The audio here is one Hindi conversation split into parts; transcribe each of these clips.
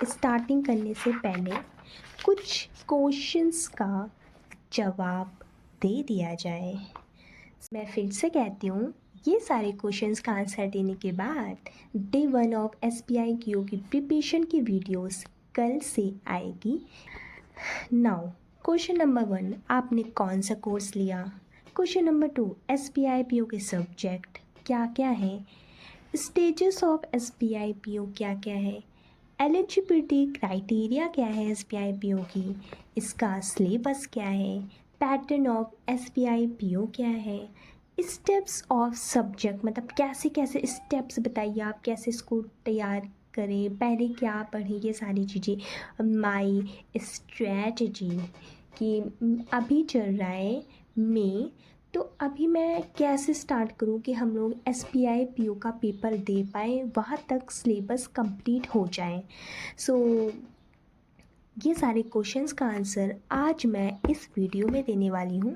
स्टार्टिंग करने से पहले कुछ क्वेश्चंस का जवाब दे दिया जाए। मैं फिर से कहती हूँ, ये सारे क्वेश्चंस का आंसर देने के बाद डे 1 ऑफ SBI क्यू की प्रिपरेशन की वीडियोस कल से आएगी। नाउ क्वेश्चन नंबर 1, आपने कौन सा कोर्स लिया। क्वेश्चन नंबर 2, SBI PO के सब्जेक्ट क्या क्या है। स्टेजेस ऑफ SBI PO क्या क्या है। एलिजिबिलिटी क्राइटेरिया क्या है SBI PO की। इसका सिलेबस क्या है। पैटर्न ऑफ SBI PO क्या है। स्टेप्स ऑफ सब्जेक्ट मतलब कैसे कैसे स्टेप्स बताइए, आप कैसे इसको तैयार करें, पहले क्या पढ़ें, ये सारी चीज़ें। माई स्ट्रैटेजी कि अभी चल रहा है मई, तो अभी मैं कैसे स्टार्ट करूं कि हम लोग SBI PO का पेपर दे पाएँ, वहाँ तक सिलेबस कंप्लीट हो जाए। सो ये सारे क्वेश्चंस का आंसर आज मैं इस वीडियो में देने वाली हूँ।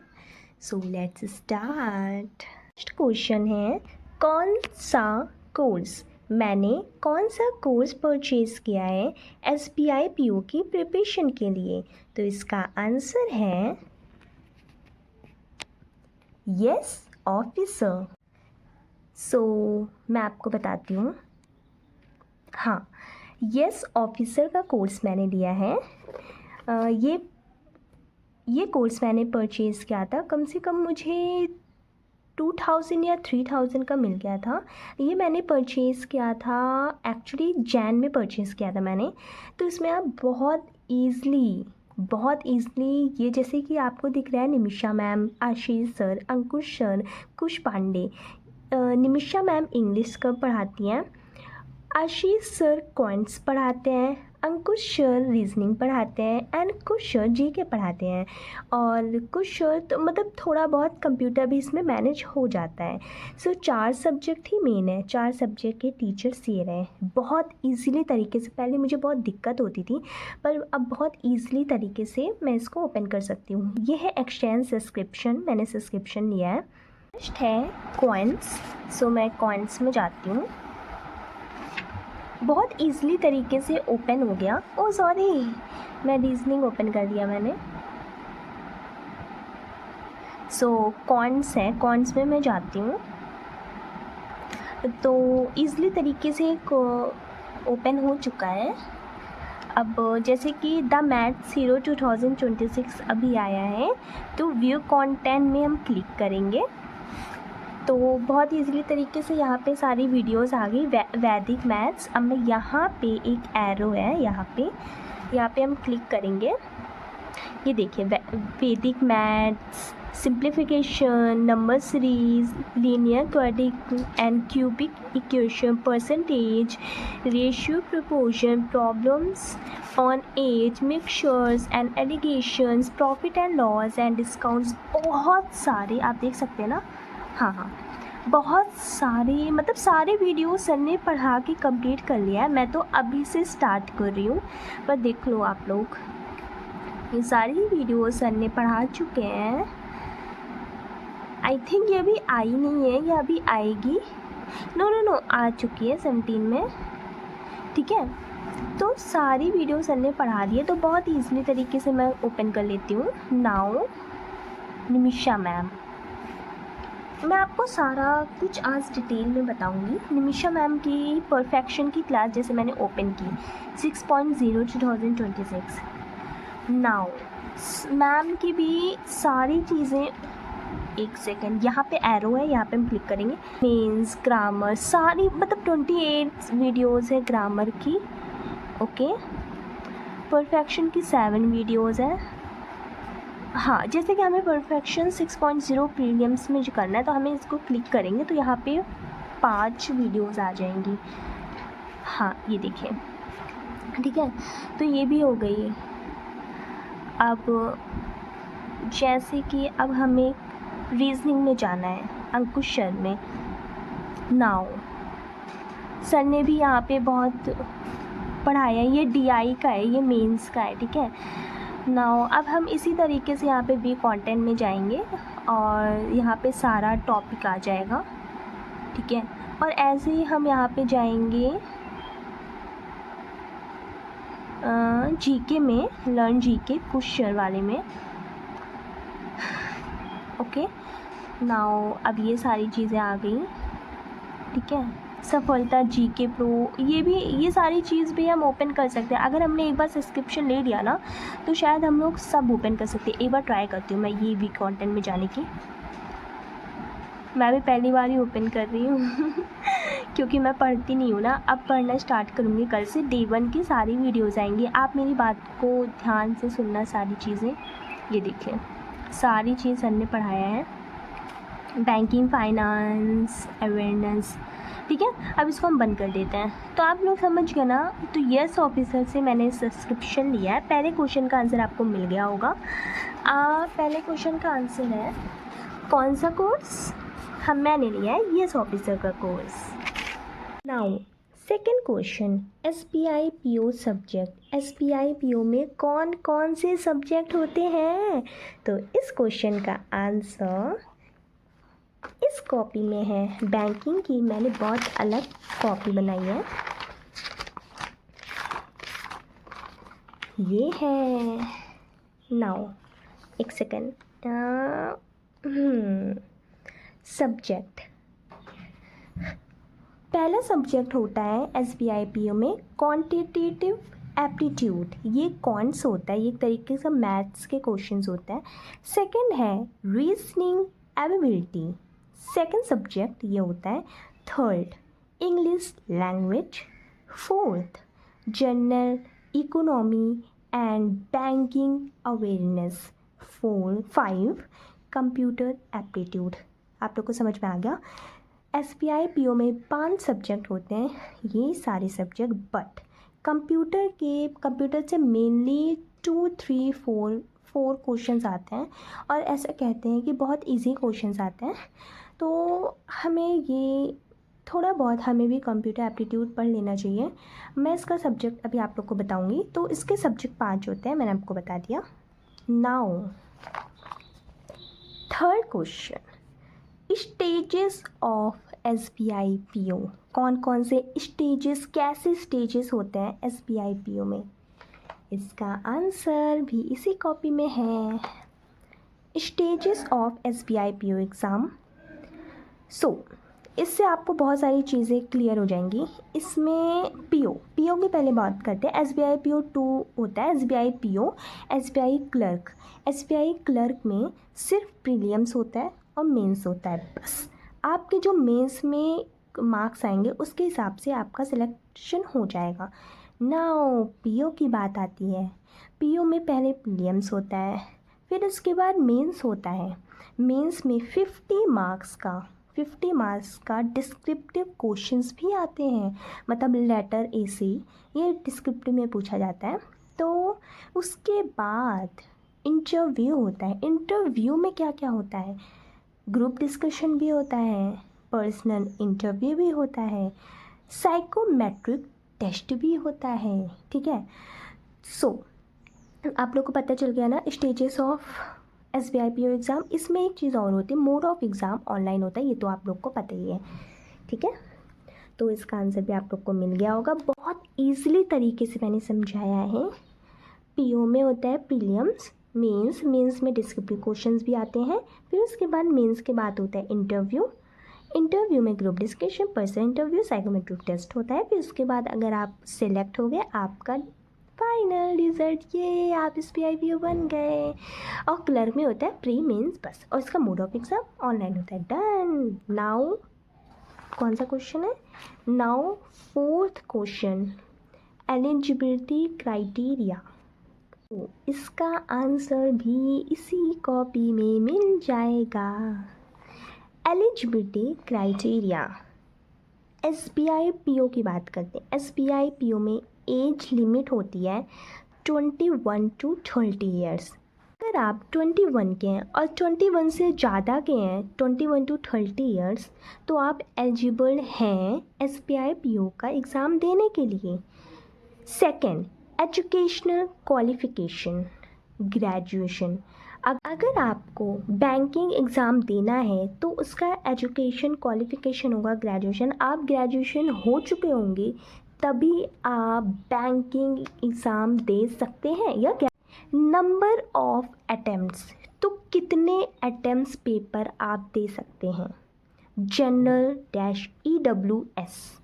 So let's start. First question है, कौन सा कोर्स मैंने कौन सा कोर्स परचेज़ किया है SBI PO की प्रिपरेशन के लिए। तो इसका आंसर है यस ऑफिसर। सो मैं आपको बताती हूँ, हाँ यस ऑफिसर का कोर्स मैंने लिया है। ये कोर्स मैंने परचेज़ किया था, कम से कम मुझे 2000 या 3000 का मिल गया था। ये मैंने परचेज़ किया था, एक्चुअली जैन में परचेज़ किया था मैंने। तो इसमें आप बहुत ईज़िली ये जैसे कि आपको दिख रहा है निमिषा मैम, आशीष सर, अंकुश सर, कुश पांडे। निमिषा मैम इंग्लिश का पढ़ाती हैं, आशीष सर क्वांट्स पढ़ाते हैं, अंकुश सर रीजनिंग पढ़ाते हैं एंड कुछ सर जीके पढ़ाते हैं, और कुछ सर तो मतलब थोड़ा बहुत कंप्यूटर भी इसमें मैनेज हो जाता है। सो 4 सब्जेक्ट ही मेन है, 4 सब्जेक्ट के टीचर्स ये रहे बहुत ईजीली तरीके से। पहले मुझे बहुत दिक्कत होती थी, पर अब बहुत ईजीली तरीके से मैं इसको ओपन कर सकती हूँ। ये है एक्सचेंज सब्सक्रिप्शन, मैंने सब्सक्रिप्शन लिया है। नेक्स्ट है कॉइन्स। सो मैं कॉइन्स में जाती हूँ, बहुत ईज़िली तरीके से ओपन हो गया। ओ सॉरी, मैं रीजनिंग ओपन कर दिया मैंने। सो कॉन्स है, कॉन्स में मैं जाती हूँ तो ईज़िली तरीके से ओपन हो चुका है। अब जैसे कि द मैथ्स हीरो 2026 अभी आया है, तो व्यू कंटेंट में हम क्लिक करेंगे तो बहुत ईज़िली तरीके से यहाँ पे सारी वीडियोस आ गई। वैदिक मैथ्स। अब मैं यहाँ पे एक एरो है, यहाँ पे हम क्लिक करेंगे। ये देखिए वैदिक maths, simplification, number series, linear quadratic and cubic equation, percentage, ratio, proportion, problems on age, mixtures and alligations, profit and loss and discounts, बहुत सारे आप देख सकते हैं ना। हाँ, बहुत सारे मतलब सारे वीडियो सर ने पढ़ा के कंप्लीट कर लिया है। मैं तो अभी से स्टार्ट कर रही हूँ, पर देख लो आप लोग, ये सारी वीडियो सर ने पढ़ा चुके हैं। आई थिंक ये अभी आई नहीं है, ये अभी आएगी। नो आ चुकी है 17 में, ठीक है। तो सारी वीडियो सर ने पढ़ा दी है, तो बहुत ईजिली तरीके से मैं ओपन कर लेती हूँ। नाउ निमिषा मैम, मैं आपको सारा कुछ आज डिटेल में बताऊंगी। निमिषा मैम की परफेक्शन की क्लास जैसे मैंने ओपन की 6.0 2026। नाउ मैम की भी सारी चीज़ें, एक सेकेंड, यहाँ पे एरो है, यहाँ पे हम क्लिक करेंगे। मेंस, ग्रामर, सारी मतलब 28 वीडियोज़ है ग्रामर की, ओके। परफेक्शन की 7 वीडियोज़ है। हाँ, जैसे कि हमें परफेक्शन 6.0 प्रीलिम्स में जो करना है, तो हमें इसको क्लिक करेंगे तो यहाँ पे 5 वीडियोस आ जाएंगी। हाँ, ये देखिए, ठीक है। तो ये भी हो गई। अब जैसे कि अब हमें रीजनिंग में जाना है, अंकुश सर में। नाउ सर ने भी यहाँ पे बहुत पढ़ाया। ये DI का है, ये मेंस का है, ठीक है। नाउ अब हम इसी तरीके से यहाँ पे भी कंटेंट में जाएंगे और यहाँ पे सारा टॉपिक आ जाएगा, ठीक है। और ऐसे ही हम यहाँ पे जाएंगे, जीके में, लर्न जीके क्वेश्चन वाले में। ओके, नाउ अब ये सारी चीज़ें आ गई, ठीक है। सफलता जीके प्रो, ये सारी चीज़ भी हम ओपन कर सकते हैं। अगर हमने एक बार सब्सक्रिप्शन ले लिया ना तो शायद हम लोग सब ओपन कर सकते हैं। एक बार ट्राई करती हूँ मैं ये वीक कंटेंट में जाने की। मैं भी पहली बार ही ओपन कर रही हूँ क्योंकि मैं पढ़ती नहीं हूँ ना। अब पढ़ना स्टार्ट करूँगी कल से। डे 1 की सारी वीडियोज़ आएंगी, आप मेरी बात को ध्यान से सुनना। सारी चीज़ें ये देखिए, सारी चीज़ सर ने पढ़ाया है, बैंकिंग, फाइनेंस, अवेयरनेस, ठीक है। अब इसको हम बंद कर देते हैं। तो आप लोग समझ गए ना। तो यस ऑफिसर से मैंने सब्सक्रिप्शन लिया है। पहले क्वेश्चन का आंसर आपको मिल गया होगा। पहले क्वेश्चन का आंसर है कौन सा कोर्स? मैंने लिया है यस ऑफिसर का course. Now second question, SBI PO subject. SBI PO में कौन कौन से सब्जेक्ट होते हैं? तो इस क्वेश्चन का आंसर इस कॉपी में है। बैंकिंग की मैंने बहुत अलग कॉपी बनाई है, ये है। नाउ एक सेकेंड, सब्जेक्ट। पहला सब्जेक्ट होता है SBI PO में क्वांटिटेटिव एप्टीट्यूड। ये कॉन्स होता है, ये एक तरीके से मैथ्स के क्वेश्चंस होता है। सेकंड है रीजनिंग एबिलिटी, सेकंड सब्जेक्ट ये होता है। Third English language. Fourth general economy and banking awareness. 5 computer aptitude. आप लोग को समझ में आ गया। SBI PO में 5 सब्जेक्ट होते हैं, ये सारे सब्जेक्ट। बट कंप्यूटर से मेनली 2, 3, 4 क्वेश्चंस आते हैं, और ऐसा कहते हैं कि बहुत इजी क्वेश्चंस आते हैं। तो हमें ये थोड़ा बहुत हमें भी कंप्यूटर एप्टीट्यूड पढ़ लेना चाहिए। मैं इसका सब्जेक्ट अभी आप लोग को बताऊंगी। तो इसके सब्जेक्ट 5 होते हैं, मैंने आपको बता दिया। Now third question, stages of SBI PO। कौन कौन से स्टेजेस, कैसे स्टेजेस होते हैं SBI PO में? इसका आंसर भी इसी कॉपी में है, stages of SBI PO exam. इससे आपको बहुत सारी चीज़ें क्लियर हो जाएंगी। इसमें PO की पहले बात करते हैं। SBI PO 2 होता है, SBI PO, SBI clerk. SBI clerk में सिर्फ प्रीलिम्स होता है और मेंस होता है बस। आपके जो मेंस में मार्क्स आएंगे उसके हिसाब से आपका सिलेक्शन हो जाएगा। नाउ PO की बात आती है। PO में पहले प्रीलिम्स होता है, फिर उसके बाद मेंस होता है। मेंस में 50 मार्क्स का डिस्क्रिप्टिव क्वेश्चंस भी आते हैं, मतलब लेटर A से ये डिस्क्रिप्टिव में पूछा जाता है। तो उसके बाद इंटरव्यू होता है। इंटरव्यू में क्या क्या होता है? ग्रुप डिस्कशन भी होता है, पर्सनल इंटरव्यू भी होता है, साइकोमेट्रिक टेस्ट भी होता है, ठीक है। आप लोग को पता चल गया ना stages of SBI PO exam. इसमें एक चीज़ और होती है, मोड ऑफ एग्ज़ाम ऑनलाइन होता है, ये तो आप लोग को पता ही है, ठीक है। तो इसका आंसर भी आप लोग को मिल गया होगा। बहुत ईजिली तरीके से मैंने समझाया है। PO में होता है प्रीलिम्स, मेंस में डिस्क्रिप्टिव क्वेश्चंस भी आते हैं। फिर उसके बाद मेंस के बाद होता है इंटरव्यू में group discussion, personal interview, psychometric test होता है। फिर उसके बाद अगर आप सिलेक्ट हो गए, आपका फाइनल रिजल्ट, ये आप SBI PO बन गए। और क्लर्क में होता है प्री मेंस बस, और इसका मोड ऑफ एग्ज़ाम ऑनलाइन होता है। डन। नाउ कौन सा क्वेश्चन है? Now fourth question, eligibility criteria. तो इसका आंसर भी इसी कॉपी में मिल जाएगा। एलिजिबिलिटी क्राइटेरिया, SBI PO की बात करते हैं। SBI PO में एज लिमिट होती है 21 to 30 ईयर्स। अगर आप 21 के हैं और 21 से ज़्यादा के हैं, 21 to 30 ईयर्स, तो आप एलिजिबल हैं SBI PO का एग्ज़ाम देने के लिए। Second, educational qualification, graduation. अगर आपको बैंकिंग एग्ज़ाम देना है तो उसका एजुकेशन क्वालिफ़िकेशन होगा ग्रेजुएशन। आप ग्रेजुएशन हो चुके होंगे तभी आप बैंकिंग एग्ज़ाम दे सकते हैं या क्या। नंबर ऑफ अटेम्प्ट्स, तो कितने अटेम्प्ट्स पेपर आप दे सकते हैं। जनरल डैश EWS,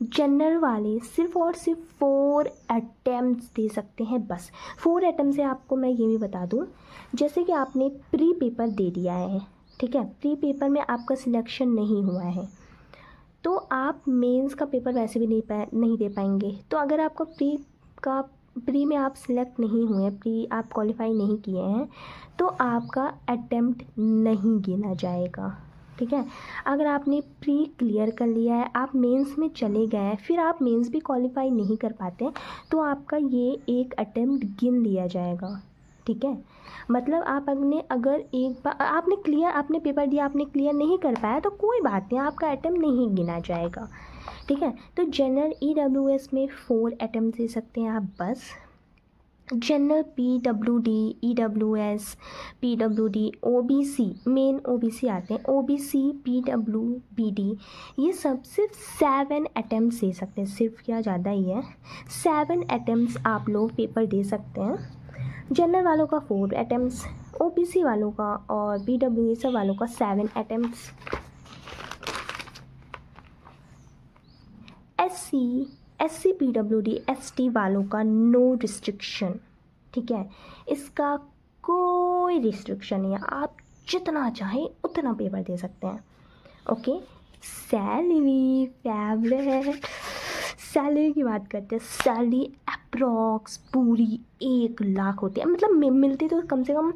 जनरल वाले सिर्फ और सिर्फ 4 अटेम्प्ट्स दे सकते हैं बस। 4 अटेम्प्ट से आपको मैं ये भी बता दूँ, जैसे कि आपने प्री पेपर दे दिया है, ठीक है, प्री पेपर में आपका सिलेक्शन नहीं हुआ है तो आप मेंस का पेपर वैसे भी नहीं दे पाएंगे। तो अगर आपका प्री में आप सिलेक्ट नहीं हुए, प्री आप क्वालिफाई नहीं किए हैं, तो आपका अटेम्प्ट नहीं गिना जाएगा, ठीक है। अगर आपने प्री क्लियर कर लिया है, आप मेंस में चले गए हैं, फिर आप मेंस भी क्वालिफाई नहीं कर पाते हैं, तो आपका ये एक अटेम्प्ट गिन लिया जाएगा, ठीक है। मतलब आप अगर एक बार आपने पेपर दिया, आपने क्लियर नहीं कर पाया तो कोई बात नहीं, आपका अटेम्प्ट नहीं गिना जाएगा, ठीक है। तो जनरल EWS में 4 अटेम्प्ट दे सकते हैं आप बस। General PWD, EWS, PWD, OBC, main OBC आते हैं, OBC, PWBD, ये सब सिर्फ 7 अटेम्प्ट दे सकते हैं, सिर्फ क्या ज़्यादा ही है, 7 अटेम्प्ट्स आप लोग पेपर दे सकते हैं। जनरल वालों का 4 अटेम्प्ट्स, OBC वालों का और PW सब वालों का 7 अटेम्प्ट्स। SC PWD ST वालों का नो रिस्ट्रिक्शन, ठीक है, इसका कोई रिस्ट्रिक्शन नहीं है, आप जितना चाहें उतना पेपर दे सकते हैं, ओके। सैलरी फेवरेट, सैलरी की बात करते हैं। सैलरी अप्रॉक्स पूरी 1 लाख होती है, मतलब मिलती तो कम से कम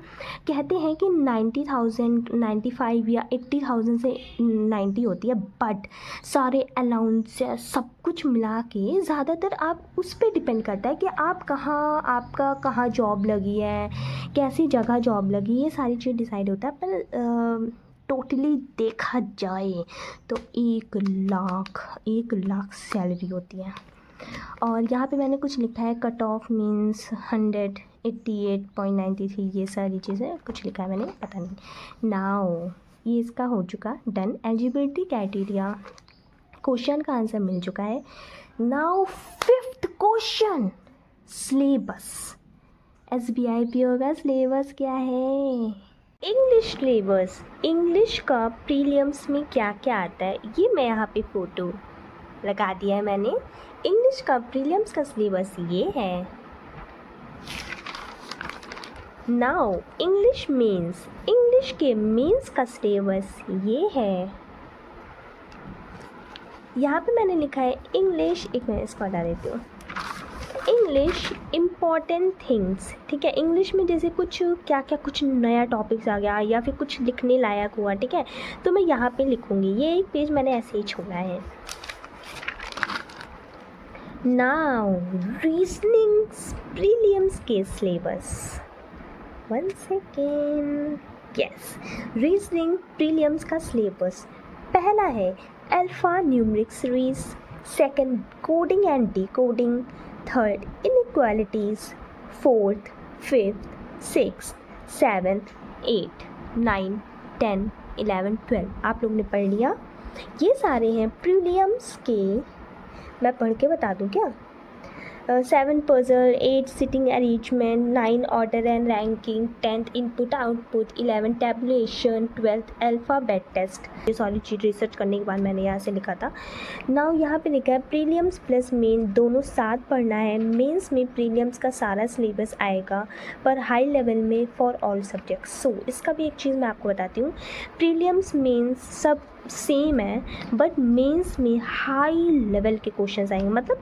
कहते हैं कि 90,000, 95 या 80,000 से 90 होती है, बट सारे अलाउंसेस सब कुछ मिला के ज़्यादातर आप उस पर डिपेंड करता है कि आपका कहाँ जॉब लगी है, कैसी जगह जॉब लगी, ये सारी चीज़ डिसाइड होता है। पर टोटली देखा जाए तो 1 लाख सैलरी होती है। और यहाँ पे मैंने कुछ लिखा है, कट ऑफ मीन्स 188.93, ये सारी चीज़ें कुछ लिखा है मैंने, पता नहीं। नाउ ये इसका हो चुका डन। एलिजिबिलिटी क्राइटेरिया क्वेश्चन का आंसर मिल चुका है। Now 5th question, syllabus. SBI PO का सिलेबस क्या है। इंग्लिश सिलेबस, इंग्लिश का प्रीलिम्स में क्या क्या आता है, ये मैं यहाँ पे फ़ोटो लगा दिया है मैंने। इंग्लिश का प्रीलिम्स का सिलेबस ये है। नाउ इंग्लिश मेंस, इंग्लिश के मेंस का सिलेबस ये है। यहाँ पे मैंने लिखा है इंग्लिश, एक मिनट इसको हटा देती हूँ। इंग्लिश इम्पॉर्टेंट थिंग्स, ठीक है। इंग्लिश में जैसे कुछ कुछ नया टॉपिक्स आ गया या फिर कुछ लिखने लायक हुआ, ठीक है, तो मैं यहाँ पे लिखूँगी। ये एक पेज मैंने ऐसे ही छोड़ा है। नाउ रीजनिंग प्रीलिम्स के syllabus, 1 second, yes, reasoning prelims का सिलेबस पहला है alpha numeric series, second coding and decoding, third inequalities, 4th, 5th, 6th, 7th, 8th, 9th, 10th, 11th, 12th आप लोग ने पढ़ लिया। ये सारे हैं प्रीलिम्स के। मैं पढ़ के बता दूँ क्या। 7 puzzle, 8 sitting arrangement, 9 order and ranking, 10th input output, 11 tabulation, 12th alphabet test. ये सारी चीज़ रिसर्च करने के बाद मैंने यहाँ से लिखा था। नाउ यहाँ पे लिखा है प्रीलिम्स प्लस मेन दोनों साथ पढ़ना है। मेंस में प्रीलिम्स का सारा सिलेबस आएगा पर हाई लेवल में फॉर ऑल सब्जेक्ट। सो इसका भी एक चीज़ मैं आपको बताती हूँ, प्रीलिम्स मेंस सब सेम है बट मेंस में हाई लेवल के क्वेश्चंस आएंगे। मतलब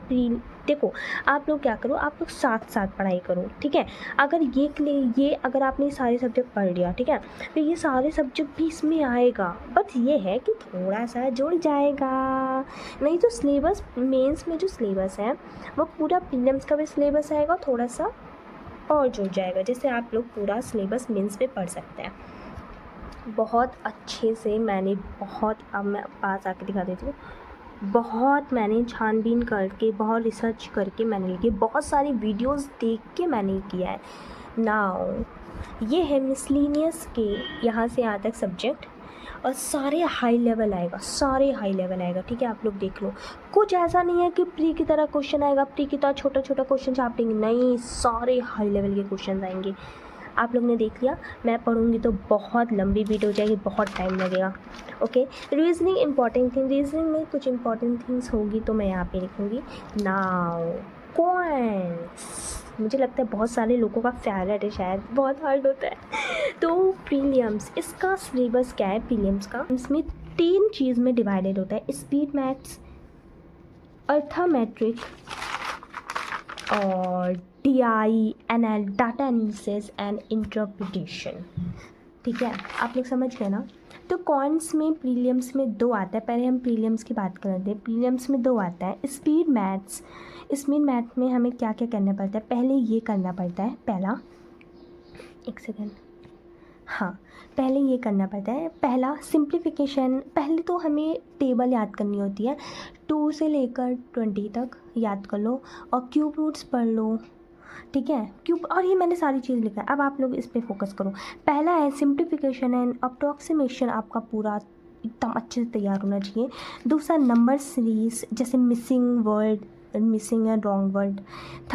देखो आप लोग क्या करो, आप लोग साथ साथ पढ़ाई करो, ठीक है। अगर आपने सारे सब्जेक्ट पढ़ लिया, ठीक है, तो ये सारे सब्जेक्ट भी इसमें आएगा, बट ये है कि थोड़ा सा जुड़ जाएगा। नहीं तो सिलेबस मेंस में जो सिलेबस है वो पूरा प्रीलिम्स का भी सिलेबस आएगा, थोड़ा सा और जुड़ जाएगा, जैसे आप लोग पूरा सिलेबस मेंस में पढ़ सकते हैं। बहुत अच्छे से मैंने अब मैं पास आके दिखा देती हूँ। बहुत मैंने छानबीन करके, बहुत रिसर्च करके मैंने लिखी, बहुत सारी वीडियोस देख के मैंने किया है। नाउ ये है मिसलिनियस के यहाँ से यहाँ तक सब्जेक्ट, और सारे हाई लेवल आएगा, सारे हाई लेवल आएगा, ठीक है। आप लोग देख लो, कुछ ऐसा नहीं है कि प्री की तरह क्वेश्चन आएगा, प्री की तरह छोटा छोटा क्वेश्चन छापेंगे, नहीं, सारे हाई लेवल के क्वेश्चन आएंगे। आप लोग ने देख लिया, मैं पढ़ूंगी तो बहुत लंबी वीडियो हो जाएगी, बहुत टाइम लगेगा। Okay, reasoning important thing, reasoning में कुछ इंपॉर्टेंट थिंग्स होगी तो मैं यहाँ पे लिखूँगी। नाउ पॉइंट्स, मुझे लगता है बहुत सारे लोगों का फेवरेट है, शायद बहुत हार्ड होता है। तो प्रीलिम्स, इसका सिलेबस क्या है प्रीलिम्स का? इसमें 3 चीज़ में डिवाइडेड होता है, स्पीड मैथ्स, अर्थमेट्रिक और DI anal data analysis and interpretation, ठीक है। आप लोग समझ गए ना? तो कॉन्स में प्रीलिम्स में 2 आता है, पहले हम प्रीलिम्स की बात करते हैं। प्रीलिम्स में 2 आता है, स्पीड मैथ्स। स्पीड मैथ में हमें क्या क्या करना पड़ता है? पहले ये करना पड़ता है, पहला, एक सेकेंड, हाँ, पहले ये करना पड़ता है, पहला सिंप्लीफिकेशन। पहले तो हमें टेबल याद करनी होती है, 2 से लेकर 20 तक याद कर लो और क्यूब रूट्स पढ़ लो, ठीक है। क्यूब, और ये मैंने सारी चीज़ लिखा है, अब आप लोग इस पे फोकस करो। पहला है सिंप्लीफिकेशन एंड अप्रॉक्सीमेशन, आपका पूरा एकदम अच्छे से तैयार होना चाहिए। दूसरा नंबर सीरीज, जैसे missing word, missing and wrong word.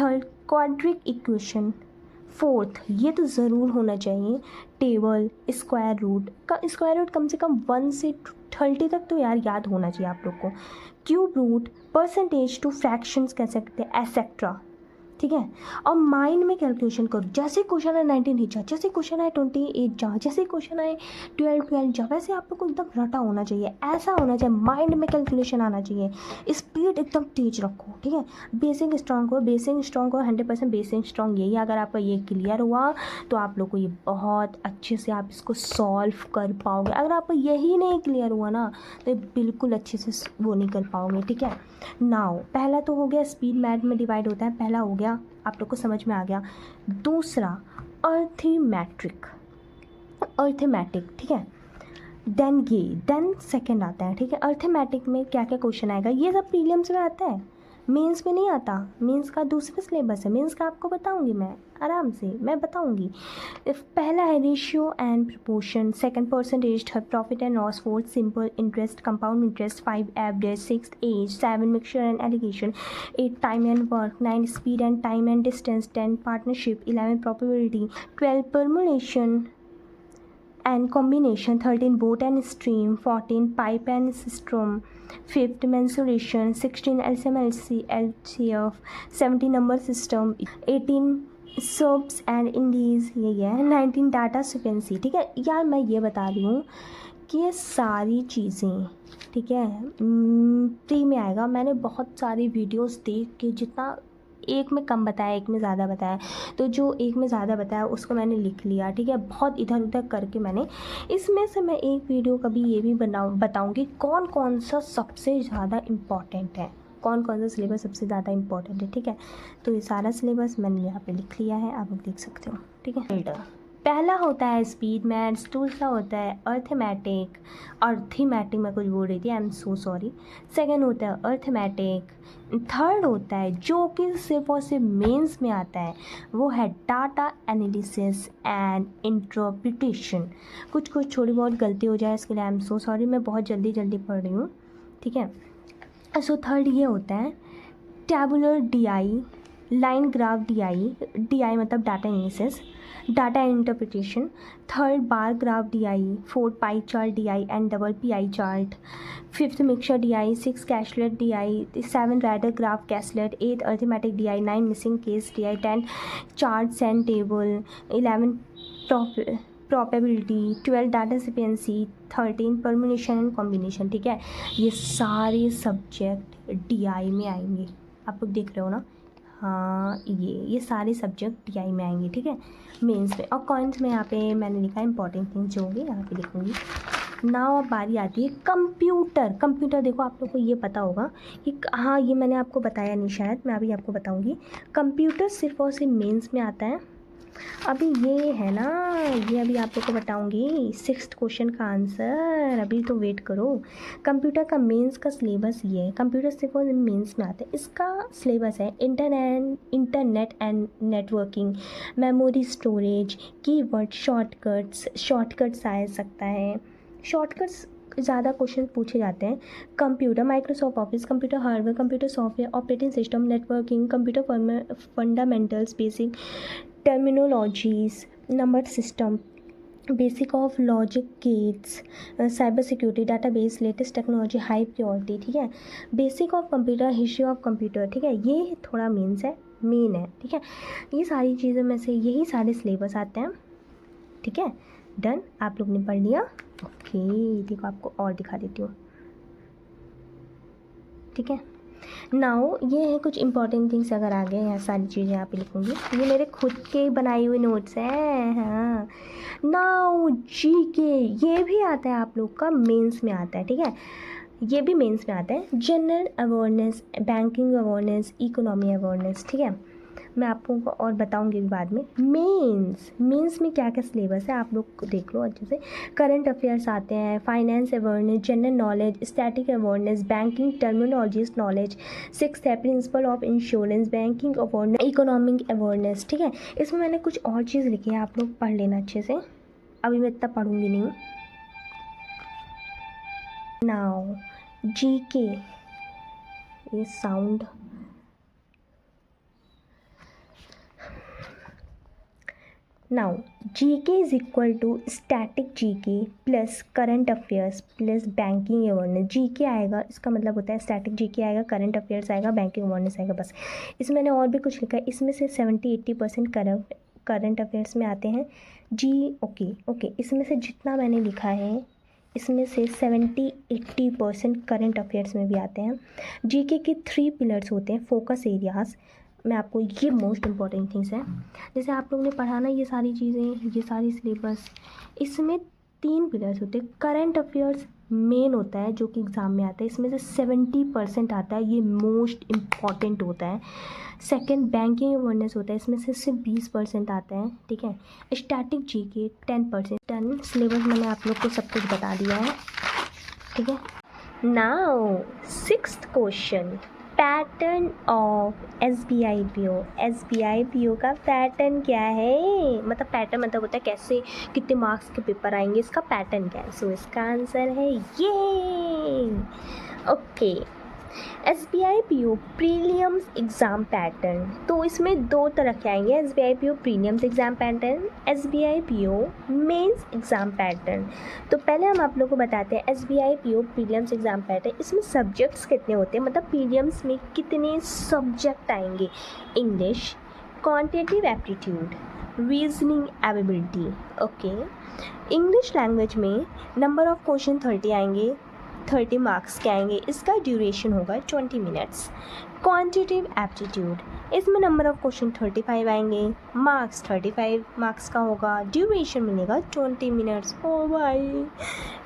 Third quadric equation. Fourth, ये तो ज़रूर होना चाहिए, टेबल, स्क्वायर रूट का, स्क्वायर रूट कम से कम 1 से 30 तक तो यार याद होना चाहिए आप लोग को। Cube root, percentage to fractions कह सकते हैं, एसेट्रा, ठीक है। और माइंड में कैलकुलेशन करो, जैसे क्वेश्चन है 19 जा, जैसे क्वेश्चन है 28 जा, जैसे क्वेश्चन है 12 जा, वैसे आप लोग को एकदम रटा होना चाहिए, ऐसा होना चाहिए, माइंड में कैलकुलेशन आना चाहिए, स्पीड एकदम तेज रखो, ठीक है। बेसिक स्ट्रॉन्ग हो, बेसिक स्ट्रॉन्ग हो, 100% बेसिक स्ट्रॉन्ग, यही अगर आपका ये क्लियर हुआ तो आप लोग को ये बहुत अच्छे से आप इसको सॉल्व कर पाओगे। अगर आपको यही नहीं क्लियर हुआ ना तो बिल्कुल अच्छे से वो नहीं कर पाओगे, ठीक है। नाउ पहला तो हो गया, स्पीड मैथ में डिवाइड होता है, पहला हो गया, आप लोग को समझ में आ गया। दूसरा अर्थमेट्रिक, अर्थमेटिक, ठीक है। देन सेकंड आता है, ठीक है। अर्थमेटिक में क्या क्या क्वेश्चन आएगा, ये सब प्रीलिम्स में आता है, मेंस में नहीं आता। मेंस का दूसरा सिलेबस है, मेंस का आपको बताऊंगी मैं आराम से, मैं बताऊंगी। पहला है ratio and proportion, second percentage, third profit and loss, fourth simple interest, compound interest, 5 average, 6 age, 7 mixture and alligation, 8 time and work, 9 speed and time and distance, 10 partnership, 11 probability, 12 permutation and combination, 13 boat and stream, 14 pipe and system, 5th mensuration, 16 LCM LCF, 17 number system, 18 subs and indies, ये है 19 डाटा सिक्वेंसी, ठीक है। यार मैं ये बता रही हूँ कि ये सारी चीज़ें, ठीक है, प्री में आएगा। मैंने बहुत सारी वीडियोस देख के, जितना एक में कम बताया, एक में ज़्यादा बताया, तो जो एक में ज़्यादा बताया उसको मैंने लिख लिया, ठीक है। बहुत इधर उधर करके मैंने, इसमें से मैं एक वीडियो कभी ये भी बताऊँगी कौन कौन सा सबसे ज़्यादा इम्पॉर्टेंट है, कौन कौन सा सिलेबस सबसे ज़्यादा इम्पॉर्टेंट है, ठीक है। तो ये सारा सिलेबस मैंने यहाँ पे लिख लिया है, आप लोग देख सकते हो, ठीक है। पहला होता है स्पीड मैथ्स, दूसरा होता है अर्थमेटिक मैं कुछ बोल रही थी, I am so sorry. Second होता है अर्थमेटिक, थर्ड होता है जो कि सिर्फ और सिर्फ मेंस में आता है, वो है डाटा एनालिसिस एंड इंटरप्रिटेशन। कुछ थोड़ी बहुत गलती हो जाए इसके लिए आई एम सो सॉरी, मैं बहुत जल्दी पढ़ रही हूँ, ठीक है। सो थर्ड ये होता है tabular DI, line graph DI मतलब data analysis, data interpretation. Third bar graph DI, fourth pie chart DI and double PI chart, fifth mixture DI, 6 caselet DI, 7 radar graph caselet, 8 arithmetic DI, 9 missing case DI, 10 charts and table, 11 probability, 12 data sufficiency, 13 permutation and combination, ठीक है। ये सारे सब्जेक्ट DI में आएंगे, आप लोग देख रहे हो ना, हाँ, ये सारे सब्जेक्ट DI में आएंगे, ठीक है, मेंस में। और कॉइंस में यहाँ पे मैंने लिखा है इंपॉर्टेंट थिंग्स जो होंगे यहाँ पे लिखूँगी। नाउ अब बारी आती है कंप्यूटर। देखो आप लोग को ये पता होगा कि हाँ, ये मैंने आपको बताया नहीं शायद, मैं अभी आपको बताऊँगी। कंप्यूटर सिर्फ और सिर्फ मेंस में आता है। अभी ये है ना, ये अभी आप लोग को बताऊंगी 6th क्वेश्चन का आंसर, अभी तो वेट करो। कंप्यूटर का मेंस का सिलेबस ये है, कंप्यूटर सिर्फ और मेंस में आता है। इसका सिलेबस है internet and networking, memory storage, keyword, shortcuts आ सकता है, शॉर्टकट्स ज़्यादा क्वेश्चन पूछे जाते हैं। Computer, Microsoft Office, computer hardware, computer software, operating system, networking, computer fundamentals, basic terminologies, number system, basic of logic gates, cyber security, database, latest technology, high priority, ठीक है। Basic of computer, history of computer, ठीक है। ये थोड़ा मेन है, ठीक है। ये सारी चीज़ों में से यही सारे सिलेबस आते हैं, ठीक है। डन, आप लोग ने पढ़ लिया। ओके, देखो आपको और दिखा देती हूँ, ठीक है। नाउ ये है कुछ इंपॉर्टेंट थिंग्स, अगर आ गए यहाँ सारी चीज़ें यहाँ पे लिखूँगी, ये मेरे खुद के बनाए हुए नोट्स हैं। हाँ, नाउ जीके ये भी आता है आप लोग का मेंस में आता है, ठीक है। ये भी मेंस में आता है। General awareness, banking awareness, economy awareness, ठीक है। मैं आपको और बताऊंगी बाद में। मेंस में क्या क्या सिलेबस है आप लोग देख लो अच्छे से। करंट अफेयर्स आते हैं, finance awareness, general knowledge, static awareness, banking terminologies knowledge, 6 है principle of insurance, banking awareness, economic awareness, ठीक है। इसमें मैंने कुछ और चीज़ लिखी है, आप लोग पढ़ लेना अच्छे से, अभी मैं इतना पढ़ूंगी नहीं। नाउ जीके, ये sound, now GK is equal to static GK plus current affairs plus banking awareness. GK आएगा, इसका मतलब होता है स्टैटिक जीके आएगा, करंट अफेयर्स आएगा, बैंकिंग अवेयरनेस आएगा, बस। इसमें मैंने और भी कुछ लिखा है, इसमें से 70-80% करंट अफेयर्स में आते हैं ओके, इसमें से जितना मैंने लिखा है इसमें से 70-80% करंट अफेयर्स में भी आते हैं। जीके के 3 पिलर्स होते हैं, फोकस एरियाज़। मैं आपको ये मोस्ट इम्पॉर्टेंट थिंग्स है, जैसे आप लोगों ने पढ़ा ना ये सारी चीज़ें, ये सारी सिलेबस, इसमें 3 पिलर्स होते हैं। करंट अफेयर्स मेन होता है जो कि एग्ज़ाम में आता है, इसमें से 70% आता है, ये मोस्ट इम्पॉर्टेंट होता है। सेकंड बैंकिंग अवेयरनेस होता है, इसमें से सिर्फ 20% आता है, ठीक है। Static GK 10%। डन, सिलेबस मैंने आप लोग को सब कुछ बता दिया है, ठीक है। Now 6th question, pattern of SBI PO का पैटर्न क्या है, मतलब पैटर्न मतलब होता है कैसे कितने मार्क्स के पेपर आएंगे, इसका पैटर्न क्या है। सो इसका आंसर है ये, okay. SBI PO prelims exam pattern, तो इसमें 2 तरह के आएंगे, SBI PO prelims exam pattern, SBI PO mains exam pattern. तो पहले हम आप लोगों को बताते हैं SBI PO prelims exam pattern. इसमें सब्जेक्ट्स कितने होते हैं, मतलब प्रीलिम्स में कितने सब्जेक्ट आएंगे। English, quantitative aptitude, reasoning ability, okay. English language में नंबर ऑफ क्वेश्चन 30 आएंगे, 30 मार्क्स के आएंगे, इसका ड्यूरेशन होगा 20 मिनट्स। क्वांटिटेटिव एप्टीट्यूड, इसमें नंबर ऑफ क्वेश्चन 35 आएंगे, मार्क्स 35 मार्क्स का होगा, ड्यूरेशन मिलेगा 20 मिनट्स। ओ भाई।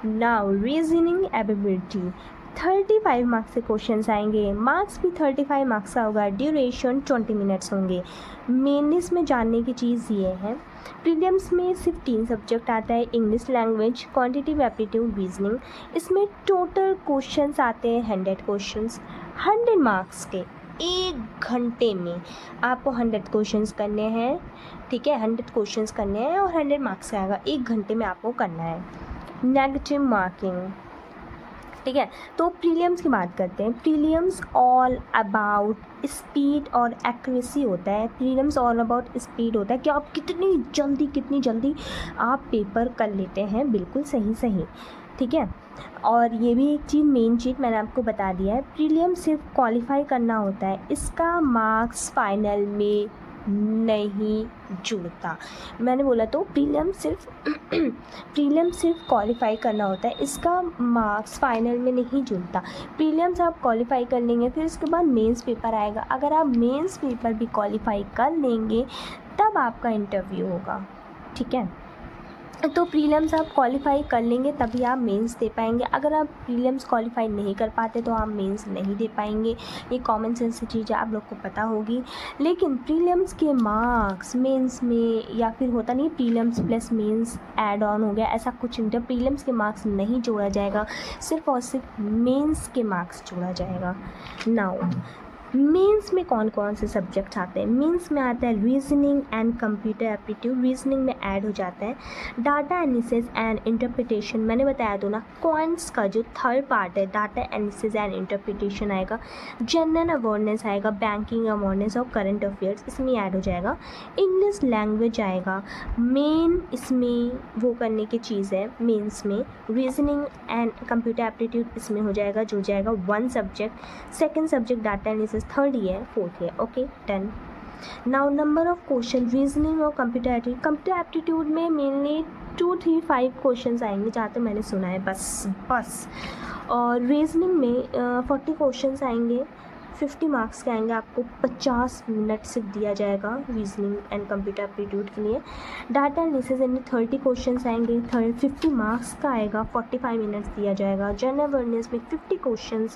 नाउ रीजनिंग एबिलिटी, 35 मार्क्स के क्वेश्चंस आएंगे, मार्क्स भी 35 मार्क्स का होगा, ड्यूरेशन 20 मिनट्स होंगे। मेंस में जानने की चीज़ ये है, प्रीलिम्स में सिर्फ 3 सब्जेक्ट आता है, English language, quantitative aptitude, reasoning. इसमें टोटल क्वेश्चंस आते हैं 100 क्वेश्चंस, 100 मार्क्स के। 1 घंटे में आपको 100 क्वेश्चंस करने हैं, ठीक है। 100 क्वेश्चंस करने हैं और 100 मार्क्स का आएगा, 1 घंटे में आपको करना है। नेगेटिव मार्किंग, ठीक है। तो प्रीलिम्स की बात करते हैं। प्रीलिम्स ऑल अबाउट स्पीड और एक्यूरेसी होता है। प्रीलिम्स ऑल अबाउट स्पीड होता है कि आप कितनी जल्दी आप पेपर कर लेते हैं, बिल्कुल सही, ठीक है। और ये भी एक चीज़, मेन चीज़ मैंने आपको बता दिया है, प्रीलिम्स सिर्फ क्वालिफाई करना होता है, इसका मार्क्स फाइनल में नहीं जुड़ता। मैंने बोला तो प्रीलिम्स सिर्फ क्वालिफाई करना होता है, इसका मार्क्स फाइनल में नहीं जुड़ता। प्रीलिम्स आप क्वालिफाई कर लेंगे, फिर उसके बाद मेंस पेपर आएगा, अगर आप मेंस पेपर भी क्वालिफाई कर लेंगे तब आपका इंटरव्यू होगा, ठीक है। तो प्रीलिम्स आप क्वालिफाई कर लेंगे तभी आप मेंस दे पाएंगे, अगर आप प्रीलिम्स क्वालिफाई नहीं कर पाते तो आप मेंस नहीं दे पाएंगे। ये कॉमन सेंस चीज़ आप लोग को पता होगी। लेकिन प्रीलिम्स के मार्क्स मेंस में, या फिर होता नहीं prelims plus mains add on हो गया, ऐसा कुछ नहीं है। प्रीलिम्स के मार्क्स नहीं जोड़ा जाएगा, सिर्फ और सिर्फ मेंस के मार्क्स जोड़ा जाएगा। नाउ मेंस में कौन कौन से सब्जेक्ट्स आते हैं? मेंस में आता है reasoning and computer aptitude, reasoning में ऐड हो जाता है डाटा एनालिसिस एंड इंटरप्रिटेशन। मैंने बताया तो ना, क्वांट्स का जो थर्ड पार्ट है डाटा एनालिसिस एंड इंटरप्रिटेशन आएगा, जनरल अवेयरनेस आएगा, बैंकिंग अवेयरनेस और करंट अफेयर्स इसमें ऐड हो जाएगा, इंग्लिश लैंग्वेज आएगा। मेन इसमें वो करने की चीज़ है मेंस में, रीजनिंग एंड कंप्यूटर एप्टीट्यूड इसमें हो जाएगा, जो जाएगा 1 subject, second subject data analysis, third year, fourth year. Okay, done. Now number of question reasoning और कंप्यूटर एप्टीट्यूड में मेनली 2, 3, 5 क्वेश्चन आएंगे जहाँ तक मैंने सुना है, बस। और रीजनिंग में 40 क्वेश्चन आएंगे, 50 मार्क्स के आएंगे, आपको 50 मिनट सिर्फ दिया जाएगा रीजनिंग एंड कंप्यूटर एप्टीट्यूड के लिए। डाटा एनालिसिस में 30 क्वेश्चन आएंगे, 50 मार्क्स का आएगा, 45 मिनट्स दिया जाएगा। जनरल अवेयरनेस में 50 क्वेश्चन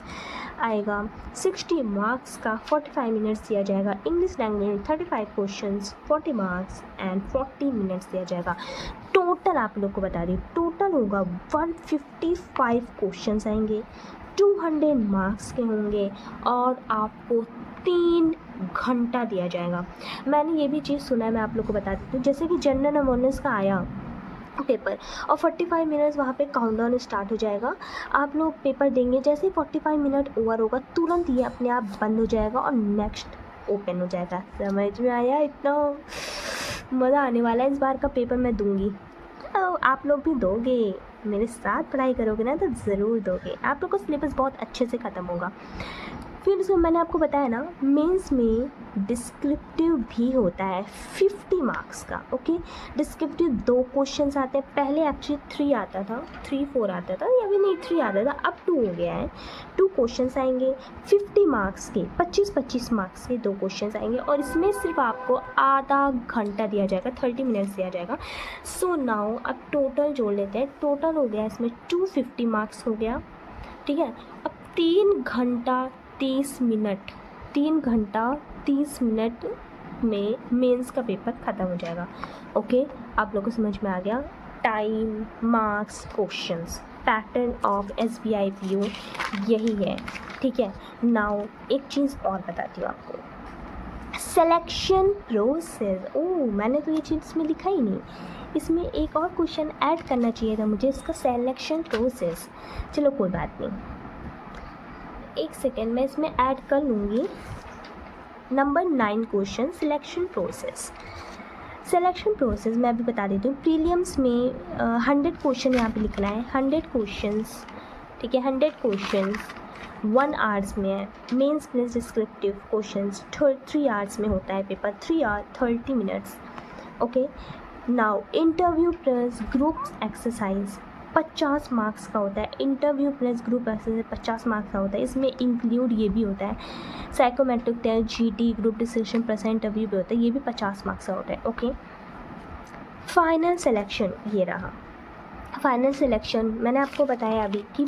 आएगा, 60 मार्क्स का, 45 मिनट्स दिया जाएगा। इंग्लिश लैंग्वेज में 35 क्वेश्चन, 40 मार्क्स एंड 40 मिनट्स दिया जाएगा। टोटल आप लोग को बता दी, टोटल होगा 155 क्वेश्चन आएंगे, 200 मार्क्स के होंगे और आपको 3 घंटा दिया जाएगा। मैंने ये भी चीज़ सुना है, मैं आप लोग को बता देती हूँ। जैसे कि जनरल अवेयरनेस का आया पेपर और 45 मिनट्स वहाँ पे काउंटडाउन स्टार्ट हो जाएगा, आप लोग पेपर देंगे, जैसे ही 45 मिनट ओवर होगा तुरंत ये अपने आप बंद हो जाएगा और नेक्स्ट ओपन हो जाएगा। समझ में आया? इतना मज़ा आने वाला है इस बार का पेपर मैं दूँगी। आप लोग भी दोगे, मेरे साथ पढ़ाई करोगे ना तो ज़रूर दोगे, आप लोग का सिलेबस बहुत अच्छे से ख़त्म होगा। फिर उसमें मैंने आपको बताया ना, मेंस में डिस्क्रिप्टिव भी होता है 50 मार्क्स का। ओके, डिस्क्रिप्टिव 2 क्वेश्चंस आते हैं, पहले एक्चुअली 3 आता था, 3, 4 आता था, या भी नहीं 3 आता था, अब 2 हो गया है। 2 क्वेश्चंस आएंगे 50 मार्क्स के, 25-25 मार्क्स के 2 क्वेश्चंस आएंगे और इसमें सिर्फ आपको आधा घंटा दिया जाएगा, 30 मिनट्स दिया जाएगा। सो नाउ अब टोटल जोड़ लेते हैं, टोटल हो गया इसमें 250 मार्क्स हो गया, ठीक है। अब 3 घंटा 30 मिनट, 3 घंटा 30 मिनट में मेंस का पेपर ख़त्म हो जाएगा। ओके, आप लोगों को समझ में आ गया? Time, marks, questions, pattern of SBI PO यही है, ठीक है। नाउ एक चीज़ और बताती हूँ आपको, सिलेक्शन प्रोसेस। ओह, मैंने तो ये चीज़ इसमें लिखा ही नहीं, इसमें एक और क्वेश्चन ऐड करना चाहिए था मुझे, इसका सिलेक्शन प्रोसेस। चलो कोई बात नहीं, एक सेकेंड मैं इसमें ऐड कर लूँगी। Number 9 question, selection process. Selection process मैं अभी बता देती हूँ। प्रीलिम्स में 100 क्वेश्चन यहाँ पे लिखना है, 100 क्वेश्चंस, ठीक है। 100 क्वेश्चंस 1 आवर्स में है। Mains plus descriptive questions 3 hours में होता है paper, 3 hour 30 minutes. Okay, now interview plus group exercise 50 marks का होता है। Interview plus group exercise 50 marks का होता है, इसमें इंक्लूड ये भी होता है psychometric test, GT, group discussion plus interview भी होता है, ये भी 50 मार्क्स का होता है। ओके, फाइनल सिलेक्शन ये रहा। फाइनल सिलेक्शन मैंने आपको बताया अभी कि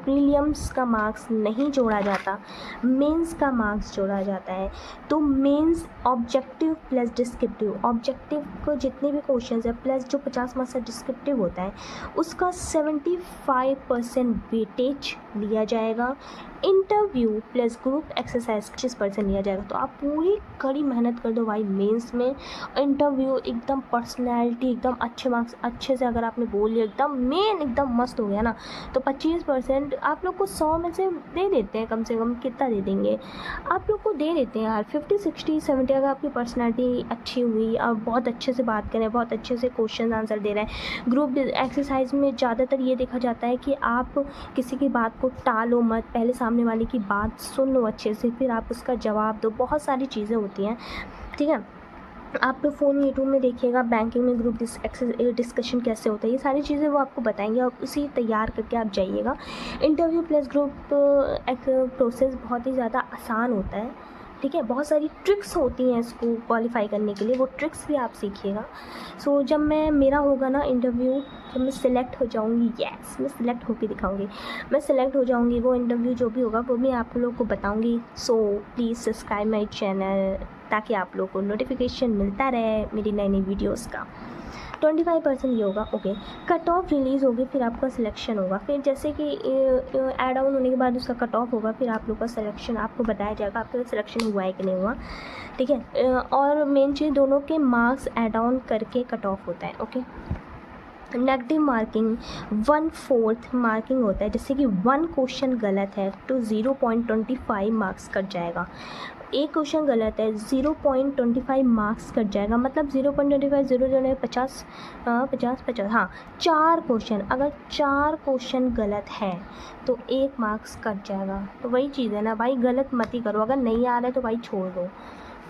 प्रीलिम्स का मार्क्स नहीं जोड़ा जाता, मेंस का मार्क्स जोड़ा जाता है। तो mains objective plus descriptive, objective को जितने भी क्वेश्चंस है प्लस जो 50 मार्क्स का डिस्क्रिप्टिव होता है उसका 75% वेटेज लिया जाएगा। इंटरव्यू प्लस ग्रुप एक्सरसाइज 25% लिया जाएगा। तो आप पूरी कड़ी मेहनत कर दो भाई मेंस में। इंटरव्यू एकदम पर्सनैलिटी, एकदम अच्छे मार्क्स अच्छे से अगर आपने बोल लिया, एकदम मेन एकदम मस्त हो गया ना, तो 25% आप लोग को 100 में से दे देते हैं, कम से कम कितना दे देंगे आप लोग को, दे देते हैं यार 50, 60, 70। अगर आपकी पर्सनैलिटी अच्छी हुई, आप बहुत अच्छे से बात करें, बहुत अच्छे से क्वेश्चन आंसर दे रहे हैं। ग्रुप एक्सरसाइज में ज़्यादातर ये देखा जाता है कि आप किसी की बात को टालो मत, पहले सामने वाले की बात सुन लो अच्छे से, फिर आप उसका जवाब दो। बहुत सारी चीज़ें होती हैं, ठीक है। आप लोग फ़ोन यूट्यूब में देखिएगा बैंकिंग में ग्रुप डिस्कशन कैसे होता है, ये सारी चीज़ें वो आपको बताएंगे और उसी तैयार करके आप जाइएगा। इंटरव्यू प्लस ग्रुप प्रोसेस बहुत ही ज़्यादा आसान होता है, ठीक है। बहुत सारी ट्रिक्स होती हैं इसको क्वालिफाई करने के लिए, वो ट्रिक्स भी आप सीखिएगा। सो जब मेरा होगा ना इंटरव्यू, जब मैं सिलेक्ट हो जाऊँगी, यस मैं सिलेक्ट होकर दिखाऊँगी, मैं सिलेक्ट हो जाऊँगी, वो इंटरव्यू जो भी होगा वो मैं आप लोग को बताऊँगी। So please subscribe my channel ताकि आप लोग को नोटिफिकेशन मिलता रहे मेरी नई नई वीडियोज़ का। 25% ये होगा। ओके, कट ऑफ रिलीज़ होगी, फिर आपका सिलेक्शन होगा, फिर जैसे कि ऐड ऑन होने के बाद उसका कट ऑफ होगा, फिर आप लोग का सिलेक्शन आपको बताया जाएगा आपका सिलेक्शन हुआ है कि नहीं हुआ, ठीक है। और मेन चीज़ दोनों के मार्क्स ऐड ऑन करके कट ऑफ होता है। ओके, नेगेटिव मार्किंग 1/4 मार्किंग होता है, जैसे कि 1 क्वेश्चन गलत है तो 0.25 मार्क्स कट जाएगा। एक क्वेश्चन गलत है 0.25 मार्क्स कट जाएगा, मतलब 0.25 0 50 50 50, हाँ 4 क्वेश्चन, अगर 4 क्वेश्चन गलत है तो 1 मार्क्स कट जाएगा। तो वही चीज़ है ना भाई, गलत मत ही करो, अगर नहीं आ रहा है तो भाई छोड़ दो,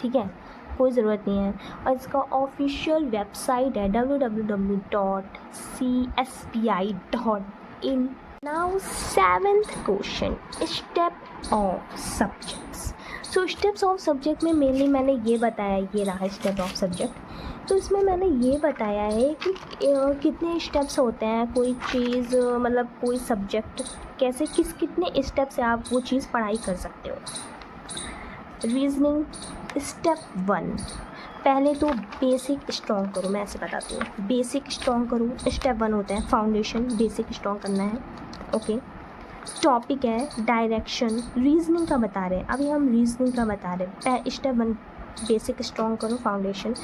ठीक है, कोई ज़रूरत नहीं है। और इसका ऑफिशियल वेबसाइट है www.cspi.in। Now 7th question, step of subjects. So steps of subject में मेनली मैंने ये बताया, ये रहा स्टेप ऑफ सब्जेक्ट। तो इसमें मैंने ये बताया है कि कितने स्टेप्स होते हैं कोई चीज़, मतलब कोई सब्जेक्ट कैसे कितने स्टेप से आप वो चीज़ पढ़ाई कर सकते हो। रीजनिंग स्टेप 1, पहले तो बेसिक स्ट्रॉन्ग करो, मैं ऐसे बताती हूँ, बेसिक स्ट्रॉन्ग करो। स्टेप 1 होता है फाउंडेशन, बेसिक स्ट्रॉन्ग करना है। ओके, टॉपिक है डायरेक्शन, रीजनिंग का बता रहे हैं, अभी हम रीजनिंग का बता रहे हैं। स्टेप 1 बेसिक स्ट्रॉन्ग करो, फाउंडेशन।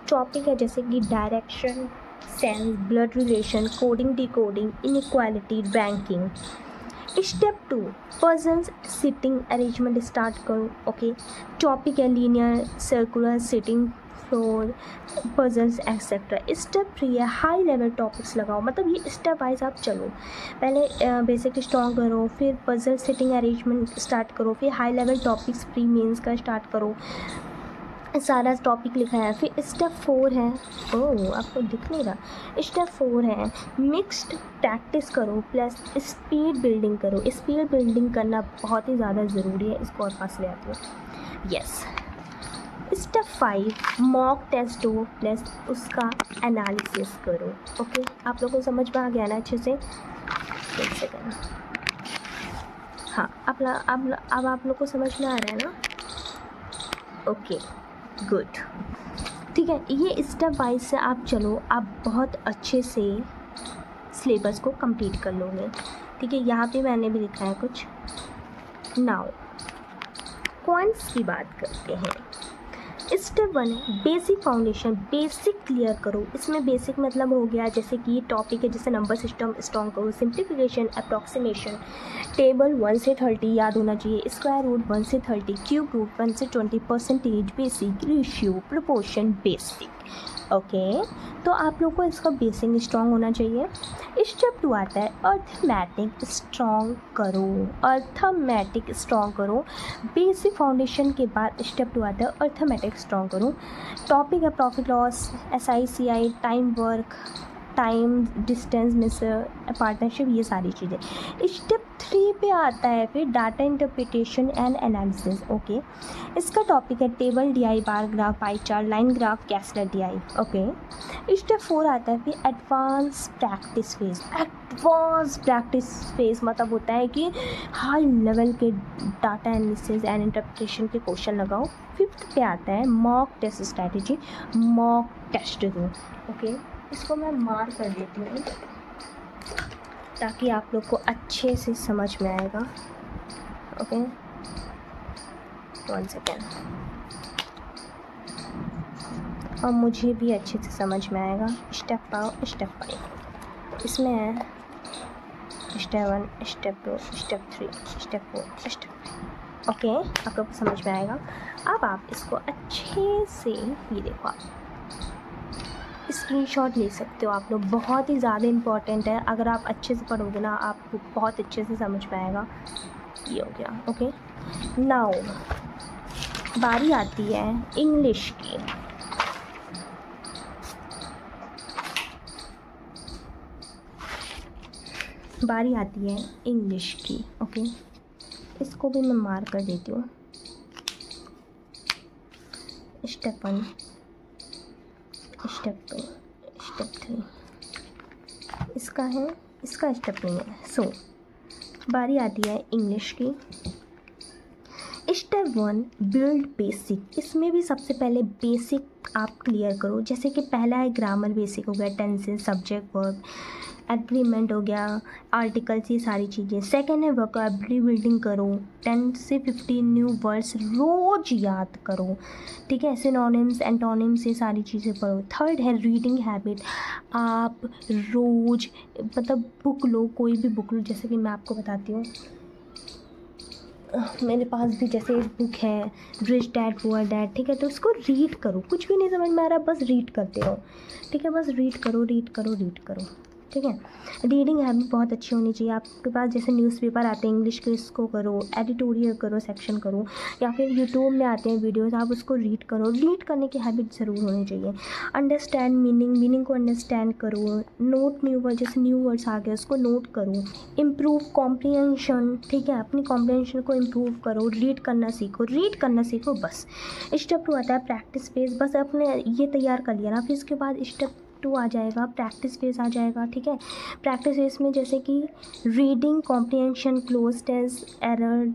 टॉपिक है जैसे कि direction, sense, blood relation, coding decoding, inequality, ranking. Step 2 puzzles, sitting arrangement start करो। ओके, टॉपिक है linear, circular, sitting, floor, puzzles etcetera. Step 3 है हाई लेवल टॉपिक्स लगाओ, मतलब ये स्टेप वाइज आप चलो, पहले बेसिक स्ट्रॉन्ग करो, फिर पजल सिटिंग अरेंजमेंट स्टार्ट करो, फिर high level topics pre mains का स्टार्ट करो, सारा टॉपिक लिखा है। फिर स्टेप 4 है, ओह आपको दिख नहीं रहा, स्टेप 4 है मिक्स्ड प्रैक्टिस करो प्लस स्पीड बिल्डिंग करो। स्पीड बिल्डिंग करना बहुत ही ज़्यादा ज़रूरी है, इसको और पास ले आती हूँ। यस, स्टेप 5 मॉक टेस्ट दो प्लस उसका एनालिसिस करो। ओके, आप लोगों को समझ में आ गया ना अच्छे से? एक सेकेंड, हाँ अब आप लोग को समझ में आ रहा है ना? ओके गुड, ठीक है, ये स्टेप वाइज से आप चलो, आप बहुत अच्छे से सिलेबस को कंप्लीट कर लोगे। ठीक है, यहाँ पे मैंने भी लिखा है कुछ। नाउ पॉइंट्स की बात करते हैं। Step 1 basic foundation, basic clear करो। इसमें बेसिक मतलब हो गया जैसे कि टॉपिक है, जैसे नंबर सिस्टम स्ट्रॉन्ग करो, सिंप्लीफिकेशन, अप्रॉक्सीमेशन, टेबल 1 से 30 याद होना चाहिए, स्क्वायर रूट 1 से 30, क्यूब रूट 1 से 20, percentage, basic, ratio, proportion, basic. Okay, तो आप लोग को इसका बेसिक स्ट्रॉन्ग होना चाहिए। स्टेप 2 आता है अर्थमेटिक स्ट्रॉन्ग करो, अर्थमेटिक स्ट्रॉन्ग करो। बेसिक फाउंडेशन के बाद स्टेप 2 आता है अर्थमेटिक स्ट्रॉन्ग करो। टॉपिक है profit loss, SICI, time work, time, distance, measure, partnership, ये सारी चीज़ें। स्टेप 3 पे आता है फिर data interpretation and analysis. Okay, इसका टॉपिक है table, DI, bar graph, pie chart, line graph, caselet DI। Okay, step 4 आता है फिर advance practice phase. Advance practice phase मतलब होता है कि हाई लेवल के डाटा एनालिसिस एंड इंटरप्रिटेशन के क्वेश्चन लगाओ। 5th पे आता है mock test strategy, mock test दो। ओके, इसको मैं मार कर देती हूँ ताकि आप लोग को अच्छे से समझ में आएगा। ओके, 1 सेकेंड, और मुझे भी अच्छे से समझ में आएगा। स्टेप 5 इसमें है step 1, step 2, step 3, step 4, step 5। Okay, आप लोग को समझ में आएगा। अब आप इसको अच्छे से, ये देखो, आप स्क्रीनशॉट ले सकते हो आप लोग, बहुत ही ज़्यादा इम्पॉर्टेंट है। अगर आप अच्छे से पढ़ोगे ना, आपको बहुत अच्छे से समझ में आएगा। ये हो गया। ओके, नाउ बारी आती है इंग्लिश की। बारी आती है इंग्लिश की। ओके, इसको भी मैं मार कर देती हूँ। स्टेप 1, स्टेप 2, स्टेप 3 इसका है, इसका स्टेप नहीं है। सो बारी आती है इंग्लिश की। Step 1 build basic. इसमें भी सबसे पहले बेसिक आप क्लियर करो। जैसे कि पहला है ग्रामर बेसिक हो गया, टेंसेस, सब्जेक्ट, वर्ब, एग्रीमेंट हो गया, आर्टिकल्स, ये सारी चीज़ें। सेकेंड है वोकैबुलरी बिल्डिंग करो, 10 से 15 न्यू वर्ड्स रोज़ याद करो, ठीक है। सिनोनिम्स, एंटोनिम्स, ये सारी चीज़ें पढ़ो। थर्ड है रीडिंग हैबिट। आप रोज़ मतलब बुक लो, कोई भी बुक लो। जैसे कि मैं आपको बताती हूँ, मेरे पास भी जैसे एक बुक है रिच डैड पुअर डैड, ठीक है। तो उसको रीड करो, कुछ भी नहीं समझ में आ रहा बस रीड करते रहो, ठीक है। बस रीड करो, रीड करो, रीड करो, ठीक है। रीडिंग हैबिट बहुत अच्छी होनी चाहिए आपके पास। जैसे न्यूज़पेपर आते हैं इंग्लिश के, इसको करो, एडिटोरियल करो, सेक्शन करो, या फिर यूट्यूब में आते हैं वीडियोस, आप उसको रीड करो। रीड करने की हैबिट ज़रूर होनी चाहिए। अंडरस्टैंड मीनिंग को अंडरस्टैंड करो। नोट न्यू वर्ड, जैसे न्यू वर्ड्स आ गए उसको नोट करो। इम्प्रूव कॉम्प्रिहेंशन, ठीक है। अपनी कॉम्प्रिहेंशन को इम्प्रूव करो। रीड करना सीखो, रीड करना सीखो बस। स्टेप 2 आता है प्रैक्टिस फेज। बस अपने ये तैयार कर लिया ना, फिर इसके बाद स्टेप 2 आ जाएगा, प्रैक्टिस फेज आ जाएगा, ठीक है। प्रैक्टिस फेज में जैसे कि रीडिंग कॉम्प्रिहेंशन, क्लोज टेंस, error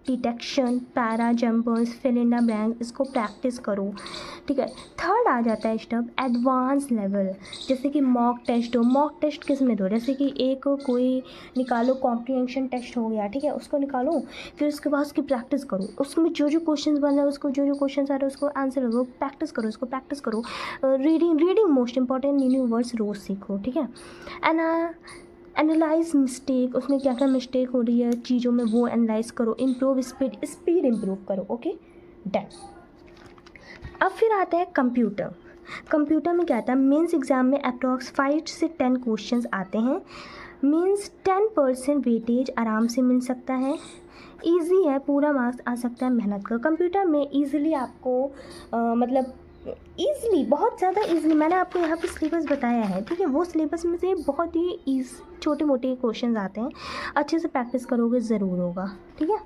detection, para, jumpers, fill in the blank, इसको प्रैक्टिस करो, ठीक है। थर्ड आ जाता है स्टेप एडवांस लेवल। जैसे कि मॉक टेस्ट हो। मॉक टेस्ट किस में दो, जैसे कि एक कोई निकालो, कॉम्प्रिहेंशन टेस्ट हो गया, ठीक है, उसको निकालो, फिर उसके बाद उसकी प्रैक्टिस करो। उसमें जो जो क्वेश्चन बन रहा है उसको, जो जो क्वेश्चन आ रहे हैं उसको आंसर दो, प्रैक्टिस करो, उसको प्रैक्टिस करो। Reading most important, new words रोज़ सीखो, ठीक है। एनालाइज मिस्टेक, उसमें क्या क्या मिस्टेक हो रही है चीज़ों में, वो एनालाइज करो। इम्प्रूव स्पीड इम्प्रूव करो, ओके डन। अब फिर आता है कंप्यूटर। कंप्यूटर में क्या आता है, मेंस एग्ज़ाम में अप्रॉक्स 5 से 10 क्वेश्चंस आते हैं। मीन्स 10% वेटेज आराम से मिल सकता है। ईजी है, पूरा मार्क्स आ सकता है, मेहनत करो। कंप्यूटर में ईजिली आपको मतलब ईज़िली, बहुत ज़्यादा ईज़िली, मैंने आपको यहाँ पे सिलेबस बताया है, ठीक है। वो सिलेबस में से बहुत ही छोटे मोटे क्वेश्चंस आते हैं, अच्छे से प्रैक्टिस करोगे ज़रूर होगा, ठीक है।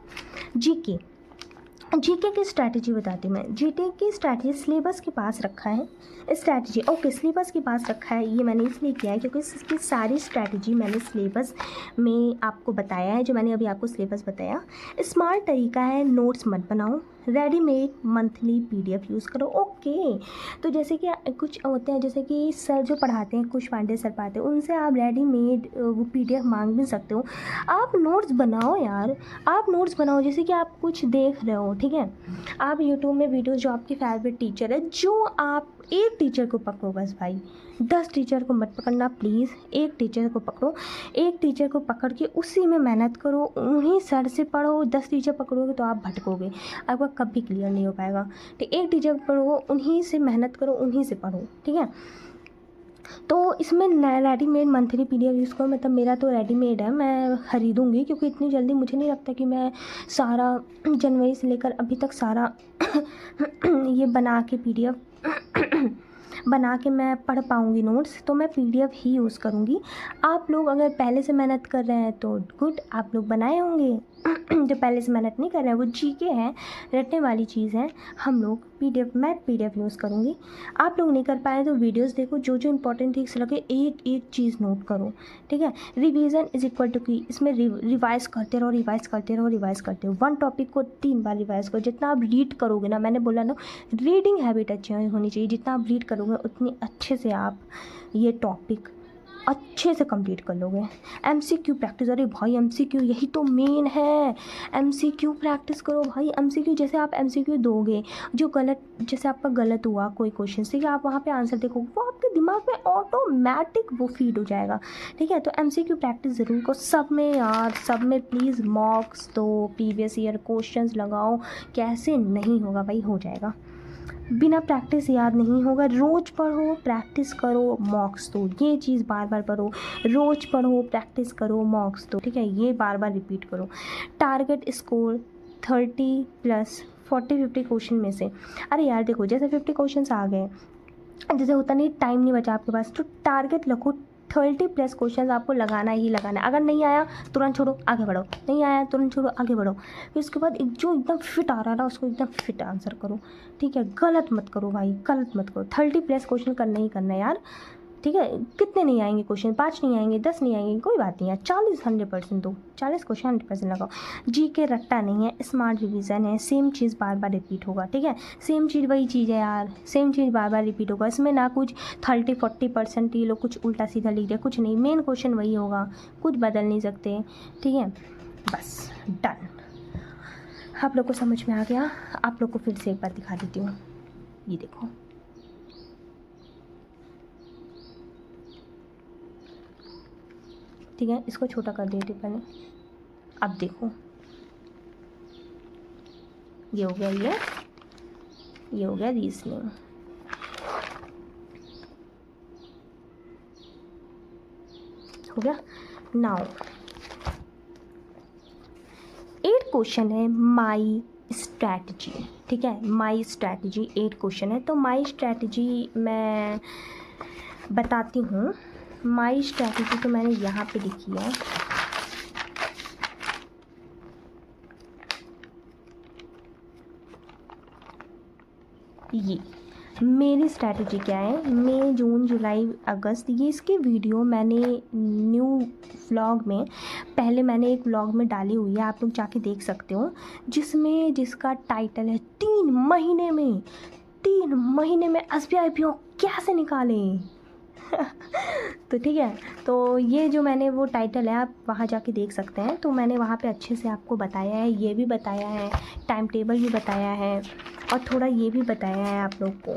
जीके की स्ट्रैटेजी बताती हूँ मैं। जीके की स्ट्रैटेजी सिलेबस के पास रखा है, स्ट्रैटेजी ओके सिलेबस के पास रखा है। ये मैंने इसलिए किया है क्योंकि इसकी सारी स्ट्रैटेजी मैंने सिलेबस में आपको बताया है, जो मैंने अभी आपको सिलेबस बताया। स्मार्ट तरीका है, नोट्स मत बनाओ, रेडीमेड मंथली PDF यूज़ करो, ओके। तो जैसे कि कुछ होते हैं, जैसे कि सर जो पढ़ाते हैं, कुछ पांडे सर पढ़ाते हैं, उनसे आप रेडीमेड वो PDF मांग भी सकते हो। आप नोट्स बनाओ यार, आप नोट्स बनाओ। जैसे कि आप कुछ देख रहे हो, ठीक है, आप यूट्यूब में वीडियोस, जो आपकी फेवरेट टीचर है, जो आप एक टीचर को पकड़ो बस भाई, 10 टीचर को मत पकड़ना प्लीज़, एक टीचर को पकड़ो। एक टीचर को पकड़ के उसी में मेहनत करो, उन्हीं सर से पढ़ो। 10 टीचर पकड़ोगे तो आप भटकोगे, आपका कभी क्लियर नहीं हो पाएगा। तो एक टीचर पढ़ो, उन्हीं से मेहनत करो, उन्हीं से पढ़ो, ठीक है। तो इसमें रेडीमेड मंथली PDF यूज़ करो, मतलब मेरा तो रेडीमेड है, मैं ख़रीदूँगी क्योंकि इतनी जल्दी मुझे नहीं लगता कि मैं सारा जनवरी से लेकर अभी तक सारा ये बना के PDF बना के मैं पढ़ पाऊँगी नोट्स, तो मैं PDF ही यूज़ करूँगी। आप लोग अगर पहले से मेहनत कर रहे हैं तो गुड, आप लोग बनाए होंगे। जो पहले से मेहनत नहीं कर रहे हैं, वो जीके है, रटने वाली चीज़ है। हम लोग मैं PDF यूज़ करूँगी। आप लोग नहीं कर पाए तो वीडियोस देखो, जो जो इंपॉर्टेंट थिंग्स लगे एक एक चीज़ नोट करो, ठीक है। रिवीजन इज इक्वल टू की, इसमें रिवाइज करते रहो, रिवाइज करते रहो, रिवाइज करते रहो। 1 टॉपिक को 3 बार रिवाइज करो। जितना आप रीड करोगे ना, मैंने बोला ना, रीडिंग हैबिट अच्छी होनी चाहिए। जितना आप रीड करोगे उतनी अच्छे से आप ये टॉपिक अच्छे से कंप्लीट कर लोगे। MCQ प्रैक्टिस, अरे भाई MCQ यही तो मेन है। MCQ प्रैक्टिस करो भाई। MCQ जैसे आप MCQ दोगे, जो गलत, जैसे आपका गलत हुआ कोई क्वेश्चन से, आप वहाँ पे आंसर देखो, वो आपके दिमाग में ऑटोमेटिक वो फीड हो जाएगा, ठीक है। तो MCQ प्रैक्टिस ज़रूर करो सब में यार, सब में प्लीज़। मॉक्स दो, प्रीवियस ईयर क्वेश्चंस लगाओ, कैसे नहीं होगा भाई, हो जाएगा। बिना प्रैक्टिस याद नहीं होगा। रोज़ पढ़ो, प्रैक्टिस करो, मॉक्स दो, ये चीज़ बार बार पढ़ो। रोज़ पढ़ो, प्रैक्टिस करो, मॉक्स दो, ठीक है, ये बार बार रिपीट करो। टारगेट स्कोर 30+ 40-50 क्वेश्चन में से। अरे यार देखो, जैसे 50 क्वेश्चन आ गए, जैसे होता नहीं, टाइम नहीं बचा आपके पास, तो टारगेट रखो 30+ क्वेश्चन आपको लगाना ही लगाना है। अगर नहीं आया तुरंत छोड़ो, आगे बढ़ो, नहीं आया तुरंत छोड़ो, आगे बढ़ो। फिर उसके बाद जो एकदम फिट आ रहा है ना, उसको एकदम फिट आंसर करो, ठीक है। गलत मत करो भाई, गलत मत करो। 30+ क्वेश्चन करना ही करना है यार, ठीक है, कितने नहीं आएंगे क्वेश्चन, 5 नहीं आएंगे, 10 नहीं आएंगे, कोई बात नहीं यार, 40 100% दो, 40 क्वेश्चन 100% लगाओ। जी के रट्टा नहीं है, स्मार्ट रिवीजन है, सेम चीज़ बार बार रिपीट होगा, ठीक है, सेम चीज़ वही चीज़ है यार, सेम चीज़ बार बार रिपीट होगा, इसमें ना कुछ 30-40% ये लोग कुछ उल्टा सीधा लिख रहे, कुछ नहीं, मेन क्वेश्चन वही होगा, कुछ बदल नहीं सकते, ठीक है, बस डन। आप लोग को समझ में आ गया? आप लोग को फिर से एक बार दिखा देती हूँ, ये देखो, ठीक है, इसको छोटा कर देती हूँ पहले। अब देखो, ये हो गया, ये हो गया रीजनिंग, हो गया। नाउ 8 क्वेश्चन है माई स्ट्रैटेजी, ठीक है, माई स्ट्रैटेजी 8 क्वेश्चन है। तो माई स्ट्रैटेजी मैं बताती हूँ। माई स्ट्रैटेजी तो मैंने यहाँ पे लिखी है, ये मेरी स्ट्रैटेजी क्या है, मई जून जुलाई अगस्त, ये इसकी वीडियो मैंने न्यू व्लॉग में, पहले मैंने एक व्लॉग में डाली हुई है, आप लोग जाके देख सकते हो, जिसका टाइटल है 3 महीने में SBI PO कैसे निकालें। तो ठीक है, तो ये जो मैंने वो टाइटल है आप वहाँ जाके देख सकते हैं। तो मैंने वहाँ पे अच्छे से आपको बताया है, ये भी बताया है, टाइम टेबल भी बताया है, और थोड़ा ये भी बताया है आप लोग को,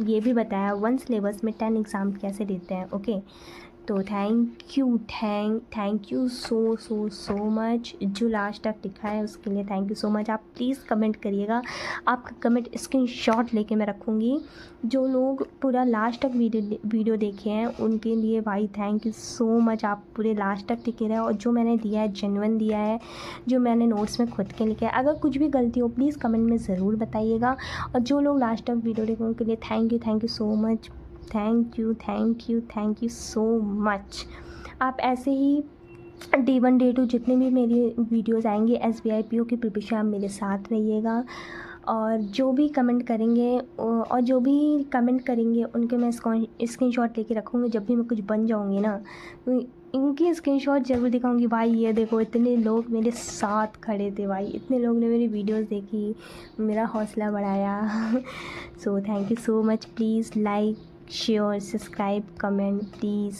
ये भी बताया 1 सिलेबस में 10 एग्ज़ाम कैसे देते हैं। ओके, तो थैंक यू सो मच, जो लास्ट तक लिखा है उसके लिए थैंक यू सो मच। आप प्लीज़ कमेंट करिएगा, आपका कमेंट स्क्रीनशॉट लेके मैं रखूँगी। जो लोग पूरा लास्ट तक वीडियो देखे हैं उनके लिए भाई थैंक यू सो मच, आप पूरे लास्ट तक टिके रहे, और जो मैंने दिया है जेन्युइन दिया है, जो मैंने नोट्स में खुद के लिखे है। अगर कुछ भी गलती हो प्लीज़ कमेंट में ज़रूर बताइएगा, और जो लोग लास्ट तक वीडियो देखे उनके लिए thank you so much, thank you so much. आप ऐसे ही Day 1 Day 2 जितने भी मेरी वीडियोस आएंगे SBI PO की प्रिपरेशन, आप मेरे साथ रहिएगा, और जो भी कमेंट करेंगे उनके मैं स्क्रीनशॉट लेके रखूँगी। जब भी मैं कुछ बन जाऊँगी ना, तो इनकी स्क्रीनशॉट ज़रूर दिखाऊंगी, भाई ये देखो इतने लोग मेरे साथ खड़े थे, भाई इतने लोग ने मेरी वीडियोस देखी, मेरा हौसला बढ़ाया। So thank you so much, please like share subscribe comment, please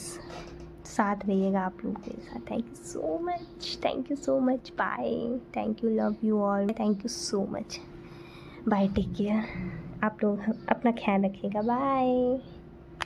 साथ रहिएगा आप लोग मेरे साथ। Thank you so much, bye, thank you, love you all, thank you so much, bye, take care, आप लोग अपना ख्याल रखिएगा, बाय।